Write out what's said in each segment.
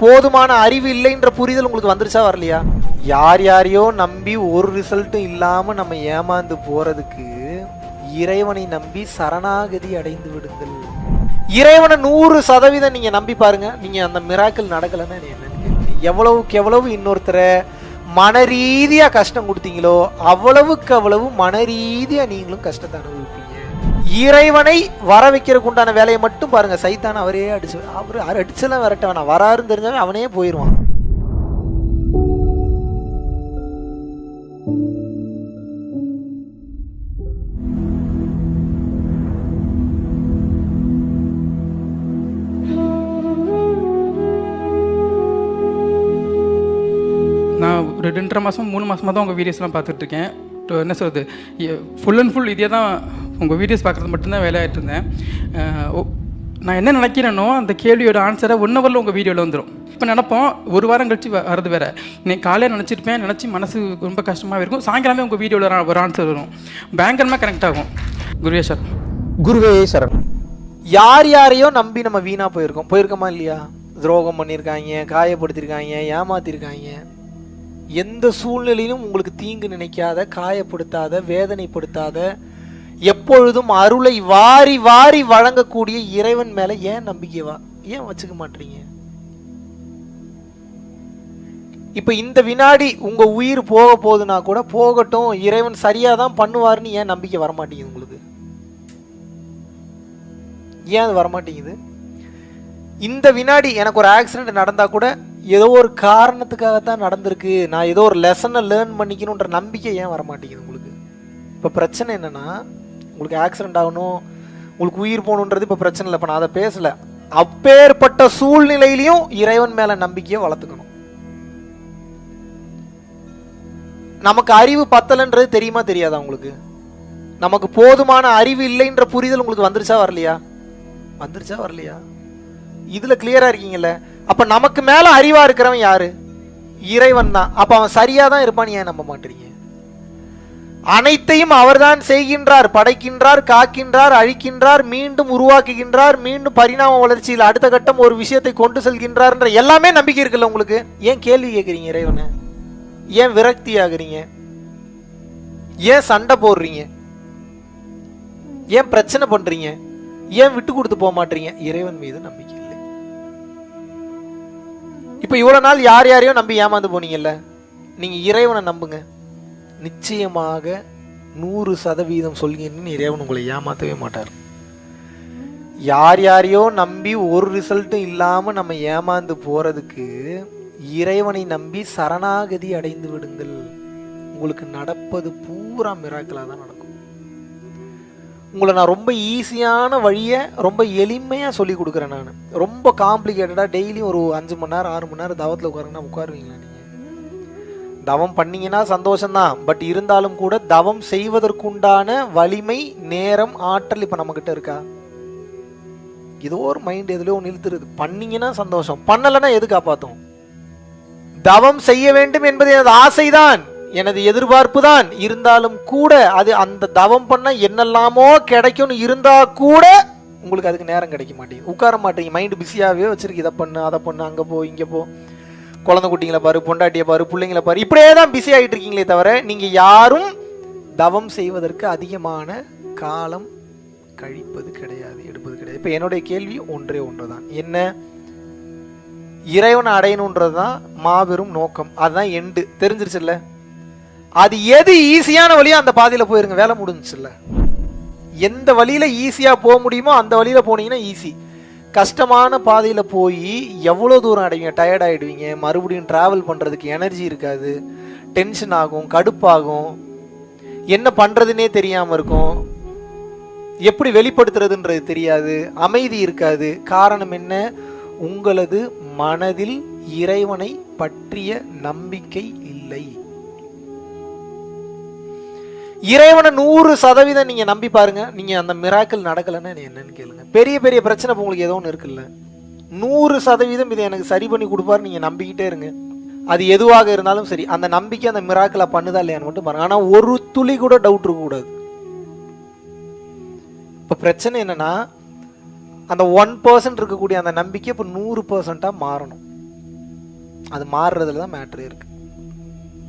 போதுமான அறிவு இல்லைன்ற புரிதல் உங்களுக்கு வந்துருச்சா வரலையா? யார் யாரையோ நம்பி ஒரு ரிசல்ட்டும் இல்லாம நம்ம ஏமாந்து போறதுக்கு இறைவனை நம்பி சரணாகதி அடைந்து விடுங்கள். இறைவனை 100% நீங்க நம்பி பாருங்க. நீங்க அந்த மிராக்கிள் நடக்கலன்னா என்னன்னு எவ்வளவுக்கு எவ்வளவு இன்னொருத்தரை மன ரீதியா கஷ்டம் கொடுத்தீங்களோ அவ்வளவுக்கு அவ்வளவு மன ரீதியா நீங்களும் கஷ்டத்தை அனுபவிப்பீங்க. இறைவனை வர வைக்கிறதுக்கு உண்டான வேலையை மட்டும் பாருங்க. சைத்தான் அவரே அவர் அடிச்செல்லாம் விரட்ட வேணாம். வராருன்னு தெரிஞ்சாவே அவனே போயிடுவான். நான் ஒரு 2.5 மாதம் 3 மாதமாக தான் உங்கள் வீடியோஸ்லாம் பார்த்துட்ருக்கேன். என்ன சொல்கிறது, ஃபுல் அண்ட் ஃபுல் இதே தான் உங்கள் வீடியோஸ் பார்க்குறது மட்டும்தான் வேலையாகிட்டு இருந்தேன். நான் என்ன நினைக்கிறேனோ அந்த கேள்வியோட ஆன்சரை 1 ஹவரில் உங்கள் வீடியோவில் வந்துடும். இப்போ நினப்போம் ஒரு வாரம் கழிச்சு வரது வேறு. இன்னைக்கு காலையில் நினச்சிருப்பேன், நினச்சி மனசு ரொம்ப கஷ்டமாக இருக்கும். சாயங்காலமே உங்கள் வீடியோவில் ஒரு ஆன்சர் வரும். பயங்கரமாக கனெக்ட் ஆகும். குருவே சார், குருவே சரண். யார் யாரையோ நம்பி நம்ம வீணாக போயிருக்கோமா இல்லையா? துரோகம் பண்ணியிருக்காங்க, காயப்படுத்தியிருக்காங்க, ஏமாத்திருக்காங்க. எந்த சூழ்நிலையிலும் உங்களுக்கு தீங்கு நினைக்காத, காயப்படுத்தாத, வேதனைப்படுத்தாத, எப்பொழுதும் அருளை வாரி வாரி வழங்கக்கூடிய இறைவன் மேல ஏன் நம்பிக்கைவா ஏன் வச்சுக்க மாட்டீங்க? இப்ப இந்த வினாடி உங்க உயிர் போக போகுதுன்னா கூட போகட்டும், இறைவன் சரியாதான் பண்ணுவாருன்னு ஏன் நம்பிக்கை வரமாட்டேங்குது உங்களுக்கு? ஏன் அது வரமாட்டேங்குது? இந்த வினாடி எனக்கு ஒரு ஆக்சிடென்ட் நடந்தா கூட ஏதோ ஒரு காரணத்துக்காகத்தான் நடந்திருக்கு, நான் ஏதோ ஒரு லெசனை லேர்ன் பண்ணிக்கணுன்ற நம்பிக்கை ஏன் வரமாட்டேங்குது உங்களுக்கு? இப்போ பிரச்சனை என்னன்னா, உங்களுக்கு ஆக்சிடென்ட் ஆகணும், உங்களுக்கு உயிர் போகணுன்றது இப்போ பிரச்சனை இல்லை. இப்போ நான் அதை பேசல. அப்பேற்பட்ட சூழ்நிலையிலையும் இறைவன் மேல நம்பிக்கையை வளர்த்துக்கணும். நமக்கு அறிவு பத்தலைன்றது தெரியுமா தெரியாதா உங்களுக்கு? நமக்கு போதுமான அறிவு இல்லைன்ற புரிதல் உங்களுக்கு வந்துருச்சா வரலையா? இதுல கிளியரா இருக்கீங்கல்ல? அப்ப நமக்கு மேல அறிவா இருக்கிறவன் யாரு? இறைவன் தான். அப்ப அவன் சரியா தான் இருப்பான்னு ஏன் நம்ப மாட்டீங்க? அனைத்தையும் அவர்தான் செய்கின்றார், படைக்கின்றார், காக்கின்றார், அழிக்கின்றார், மீண்டும் உருவாக்குகின்றார், மீண்டும் பரிணாம வளர்ச்சியில் அடுத்த கட்டம் ஒரு விஷயத்தை கொண்டு செல்கின்றார் என்ற எல்லாமே நம்பிக்கை இருக்குல்ல உங்களுக்கு? ஏன் கேள்வி கேட்குறீங்க இறைவனை? ஏன் விரக்தி ஆகுறீங்க? ஏன் சண்டை போடுறீங்க? ஏன் பிரச்சனை பண்றீங்க? ஏன் விட்டு கொடுத்து போக மாட்டீங்க? இறைவன் மீது நம்பிக்கை இல்லை. இப்ப இவ்வளவு நாள் யார் யாரையோ நம்பி ஏமாந்து போனீங்கல்ல, நீங்க இறைவனை நம்புங்க. நிச்சயமாக 100% சொல்கிறேன்னு இறைவன் உங்களை ஏமாத்தவே மாட்டார். யார் யாரையோ நம்பி ஒரு ரிசல்ட்டும் இல்லாம நம்ம ஏமாந்து போறதுக்கு இறைவனை நம்பி சரணாகதி அடைந்து விடுங்கள். உங்களுக்கு நடப்பது பூரா மிராக்கிளா தான் நடக்கும். உங்களை நான் ரொம்ப ஈஸியான வழியை ரொம்ப எளிமையாக சொல்லி கொடுக்குறேன். நான் ரொம்ப காம்ப்ளிகேட்டடாக டெய்லியும் ஒரு 5 மணி நேரம் 6 மணி நேரம் தவத்தில் உட்காருங்கன்னா உட்காருவீங்களா? நீங்கள் தவம் பண்ணீங்கன்னா சந்தோஷம்தான். பட் இருந்தாலும் கூட தவம் செய்வதற்குண்டான வலிமை, நேரம், ஆற்றல் இப்போ நம்மக்கிட்ட இருக்கா? ஏதோ ஒரு மைண்ட் எதுலையோ நிறுத்துறது. பண்ணீங்கன்னா சந்தோஷம், பண்ணலைன்னா எது காப்பாற்றும்? தவம் செய்ய வேண்டும் என்பது எனது ஆசைதான், எனது எதிர்பார்ப்பு தான். இருந்தாலும் கூட அது அந்த தவம் பண்ண என்னெல்லாமோ கிடைக்கும்னு இருந்தா கூட உங்களுக்கு அதுக்கு நேரம் கிடைக்க மாட்டேங்குது. உட்கார மாட்டீங்க, மைண்டு பிஸியாகவே வச்சிருக்கு. இதை பண்ணு, அதை பண்ணு, அங்கே போ, இங்கே போ, குழந்தை குட்டிங்களை பாரு, பொண்டாட்டியை பாரு, பிள்ளைங்களை பாரு, இப்படியே தான் பிஸி ஆகிட்டு இருக்கீங்களே தவிர நீங்க யாரும் தவம் செய்வதற்கு அதிகமான காலம் கழிப்பது கிடையாது, எடுப்பது கிடையாது. இப்போ என்னுடைய கேள்வி ஒன்றே ஒன்றுதான். என்ன? இறைவனை அடையணுன்றது தான் மாபெரும் நோக்கம். அதுதான் எண்டு. தெரிஞ்சிருச்சுல்ல? அது எது ஈஸியான வழியோ அந்த பாதையில போயிருங்க, வேலை முடிஞ்சுச்சுல்ல? எந்த வழியில ஈஸியா போக முடியுமோ அந்த வழியில போனீங்கன்னா ஈஸி. கஷ்டமான பாதையில போய் எவ்வளவு தூரம் அடைவீங்க? டயர்ட் ஆயிடுவீங்க. மறுபடியும் டிராவல் பண்றதுக்கு எனர்ஜி இருக்காது, டென்ஷன் ஆகும், கடுப்பாகும், என்ன பண்றதுன்னே தெரியாம இருக்கும், எப்படி வெளிப்படுத்துறதுன்றது தெரியாது, அமைதி இருக்காது. காரணம் என்ன? உங்களது மனதில் இறைவனை பற்றிய நம்பிக்கை இல்லை. இறைவனை 100% நீங்க நம்பி பாருங்க. நீங்க அந்த மிராக்கிள் நடக்கலன்னா என்னன்னு கேளுங்க. பெரிய பெரிய பிரச்சனை உங்களுக்கு ஏதோ ஒன்று இருக்குல்ல, 100% இதை எனக்கு சரி பண்ணி கொடுப்பாரு நீங்க நம்பிக்கிட்டே இருங்க. அது எதுவாக இருந்தாலும் சரி, அந்த நம்பிக்கை அந்த மிராக்கிளை பண்ணுதா இல்லையான்னு மட்டும் பாருங்க. ஆனா ஒரு துளி கூட டவுட் இருக்க கூடாது. இப்ப பிரச்சனை என்னன்னா, அந்த 1% இருக்கக்கூடிய அந்த நம்பிக்கை இப்போ 100% மாறணும். அது மாறுறதுல தான் மேட்ரு இருக்குது.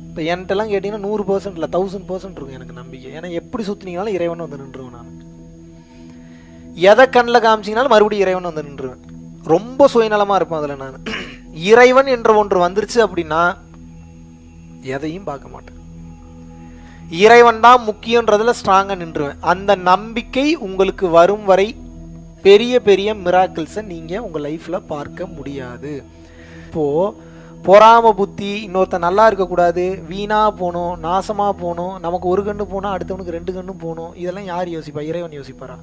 இப்போ என்கிட்டலாம் கேட்டிங்கன்னா 100% இல்லை 1000% இருக்கும் எனக்கு நம்பிக்கை. ஏன்னா எப்படி சுற்றினீங்கனாலும் இறைவன் வந்து நின்றுவேன். நான் எதை கண்ணில் காமிச்சிங்கனாலும் மறுபடியும் இறைவன் வந்து நின்றுவேன். ரொம்ப சுயநலமாக இருப்பேன் அதில். நான் இறைவன் என்ற ஒன்று வந்துருச்சு அப்படின்னா எதையும் பார்க்க மாட்டேன். இறைவன் தான் முக்கியன்றதுல ஸ்ட்ராங்காக நின்றுவேன். அந்த நம்பிக்கை உங்களுக்கு வரும் வரை பெரிய பெரிய மிராக்கிள்ஸை நீங்கள் உங்கள் லைஃப்பில் பார்க்க முடியாது. இப்போது பொறாம புத்தி, இன்னொருத்தன் நல்லா இருக்கக்கூடாது, வீணாக போகணும், நாசமாக போகணும், நமக்கு ஒரு கண்ணு போனால் அடுத்தவனுக்கு 2 கண்ணும் போகணும், இதெல்லாம் யார் யோசிப்பா? இறைவன் யோசிப்பாரா?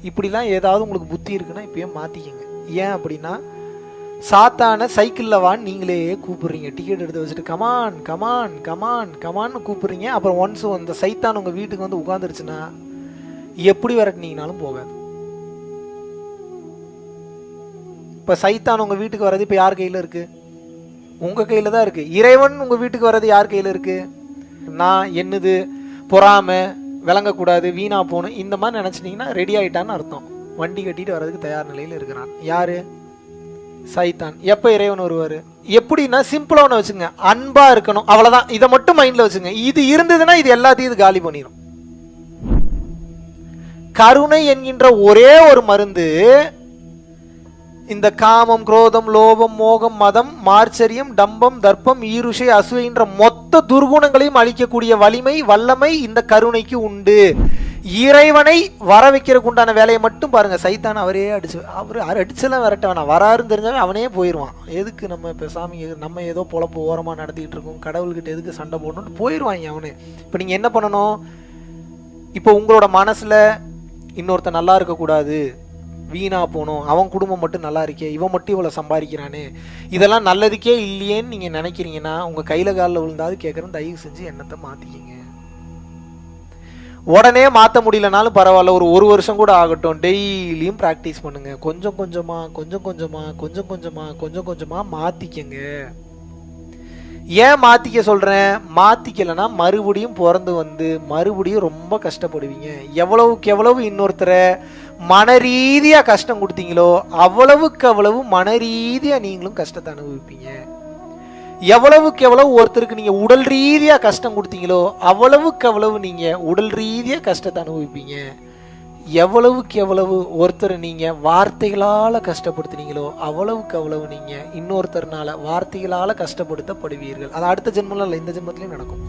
இப்படிலாம் ஏதாவது உங்களுக்கு புத்தி இருக்குன்னா இப்பயே மாற்றிக்கங்க. ஏன் அப்படின்னா சாத்தான சைக்கிளில் வான்னு நீங்களே கூப்பிடுறீங்க. டிக்கெட் எடுத்து வச்சுட்டு கமான் கமான் கமான் கமான்னு கூப்பிடுறீங்க. அப்புறம் ஒன்ஸ் அந்த சைத்தான் உங்கள் வீட்டுக்கு வந்து உட்காந்துருச்சுன்னா எப்படி விரட்டினீங்கனாலும் போகாது. இப்போ சைத்தான் உங்கள் வீட்டுக்கு வர்றது இப்போ யார் கையில் இருக்குது? உங்கள் கையில் தான் இருக்குது. இறைவன் உங்கள் வீட்டுக்கு வர்றது யார் கையில் இருக்குது? நான் என்னது பொறாமை, விளங்கக்கூடாது, வீணா போகணும், இந்த மாதிரி நினச்சிட்டிங்கன்னா ரெடி ஆகிட்டான்னு அர்த்தம். வண்டி கட்டிட்டு வர்றதுக்கு தயார் நிலையில் இருக்கிறான். யார்? சைத்தான். எப்போ இறைவன் வருவார்? எப்படின்னா சிம்பிளாக ஒன்று வச்சுங்க, அன்பாக இருக்கணும், அவ்வளோதான். இதை மட்டும் மைண்டில் வச்சுங்க. இது இருந்ததுன்னா இது எல்லாத்தையும் இது காலி பண்ணிடும். கருணை என்கின்ற ஒரே ஒரு மருந்து இந்த காமம், குரோதம், லோபம், மோகம், மதம், மார்ச்சரியம், டம்பம், தர்ப்பம், ஈருஷை, அசூயைன்ற மொத்த துர்குணங்களையும் அழிக்கக்கூடிய வலிமை, வல்லமை இந்த கருணைக்கு உண்டு. இறைவனை வர வைக்கிறதுக்கு உண்டான வேலையை மட்டும் பாருங்க. சைத்தான் அவரே அடிச்செல்லாம் விரட்ட வேணாம். வராருன்னு தெரிஞ்சாவே அவனே போயிடுவான். எதுக்கு நம்ம இப்போ சாமி நம்ம ஏதோ பொழப்பு ஓரமாக நடத்திக்கிட்டு இருக்கோம், கடவுள்கிட்ட எதுக்கு சண்டை போடணும்னு போயிடுவாங்க அவனு. இப்போ நீங்கள் என்ன பண்ணணும்? இப்போ உங்களோட மனசில் இன்னொருத்தன் நல்லா இருக்கக்கூடாது, வீணா போகணும், அவன் குடும்பம் மட்டும் நல்லா இருக்கே, இவன் மட்டும் இவ்வளோ சம்பாதிக்கிறானே, இதெல்லாம் நல்லதுக்கே இல்லையேன்னு நீங்கள் நினைக்கிறீங்கன்னா உங்கள் கையில் காலில் விழுந்தாவது கேட்குறேன், தயவு செஞ்சு எண்ணத்தை மாற்றிக்கிங்க. உடனே மாற்ற முடியலனாலும் பரவாயில்ல, ஒரு வருஷம் கூட ஆகட்டும். டெய்லியும் ப்ராக்டிஸ் பண்ணுங்கள். கொஞ்சம் கொஞ்சமாக மாற்றிக்கங்க. ஏன் மாற்றிக்க சொல்கிறேன்? மாற்றிக்கலைன்னா மறுபடியும் பிறந்து வந்து மறுபடியும் ரொம்ப கஷ்டப்படுவீங்க. எவ்வளவுக்கு எவ்வளவு இன்னொருத்தரை மனரீதியாக கஷ்டம் கொடுத்தீங்களோ அவ்வளவுக்கு அவ்வளவு மனரீதியாக நீங்களும் கஷ்டத்தை அனுபவிப்பீங்க. எவ்வளவுக்கு எவ்வளவு ஒருத்தருக்கு நீங்கள் உடல் ரீதியாக கஷ்டம் கொடுத்தீங்களோ அவ்வளவுக்கு அவ்வளவு நீங்கள் உடல் ரீதியாக கஷ்டத்தை அனுபவிப்பீங்க. எவ்வளவுக்கு எவ்வளவு ஒருத்தர் நீங்கள் வார்த்தைகளால் கஷ்டப்படுத்துனீங்களோ அவ்வளவுக்கு அவ்வளவு நீங்கள் இன்னொருத்தர்னால வார்த்தைகளால் கஷ்டப்படுத்தப்படுவீர்கள். அது அடுத்த ஜென்மம் இல்லை, இந்த ஜென்மத்திலையும் நடக்கும்.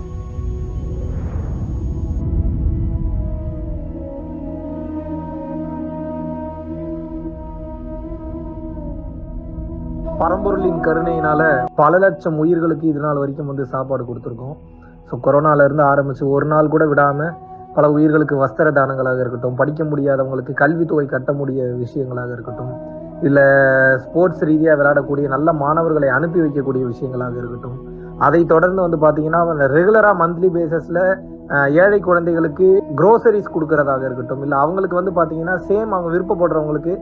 பரம்பொருளின் கருணையினால பல லட்சம் உயிர்களுக்கு இது நாள் வரைக்கும் வந்து சாப்பாடு கொடுத்துருக்கோம். ஸோ கொரோனாலேருந்து ஆரம்பித்து ஒரு நாள் கூட விடாமல் பல உயிர்களுக்கு வஸ்திர தானங்களாக இருக்கட்டும், படிக்க முடியாதவங்களுக்கு கல்வித்தொகை கட்ட முடிய விஷயங்களாக இருக்கட்டும், இல்லை ஸ்போர்ட்ஸ் ரீதியாக விளையாடக்கூடிய நல்ல மாணவர்களை அனுப்பி வைக்கக்கூடிய விஷயங்களாக இருக்கட்டும், அதை தொடர்ந்து வந்து பார்த்தீங்கன்னா ரெகுலராக மந்த்லி பேசிஸில் ஏழை குழந்தைகளுக்கு க்ரோசரிஸ் கொடுக்கறதாக இருக்கட்டும், இல்லை அவங்களுக்கு வந்து பார்த்தீங்கன்னா சேம் அவங்க விருப்பப்படுறவங்களுக்கு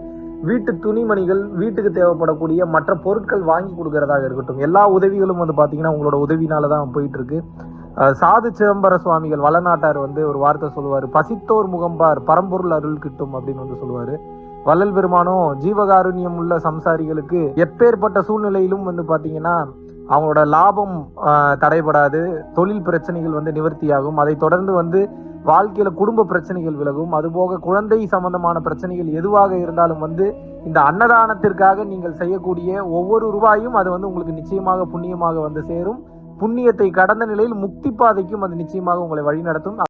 வீட்டு துணிமணிகள், வீட்டுக்கு தேவைப்படக்கூடிய மற்ற பொருட்கள் வாங்கி கொடுக்கறதாக இருக்கட்டும், எல்லா உதவிகளும் வந்து பார்த்தீங்கன்னா உங்களோட உதவினால தான் போயிட்டு இருக்கு. சாது சிதம்பர சுவாமிகள் வளநாட்டார் வந்து ஒரு வார்த்தை சொல்லுவார், பசித்தோர் முகம்பார் பரம்பொருள் அருள் கிட்டும் அப்படின்னு வந்து சொல்லுவார். வள்ளல் பெருமானும் ஜீவகாருண்யம் உள்ள சம்சாரிகளுக்கு எப்பேற்பட்ட சூழ்நிலையிலும் வந்து பார்த்தீங்கன்னா அவங்களோட லாபம் தடைபடாது, தொழில் பிரச்சனைகள் வந்து நிவர்த்தியாகும், அதை தொடர்ந்து வந்து வாழ்க்கையில குடும்ப பிரச்சனைகள் விலகும், அதுபோக குழந்தை சம்பந்தமான பிரச்சனைகள் எதுவாக இருந்தாலும் வந்து இந்த அன்னதானத்திற்காக நீங்கள் செய்யக்கூடிய ஒவ்வொரு ரூபாயும் அது வந்து உங்களுக்கு நிச்சயமாக புண்ணியமாக வந்து சேரும். புண்ணியத்தை கடந்த நிலையில் முக்தி பாதைக்கும் அது நிச்சயமாக உங்களை வழிநடத்தும்.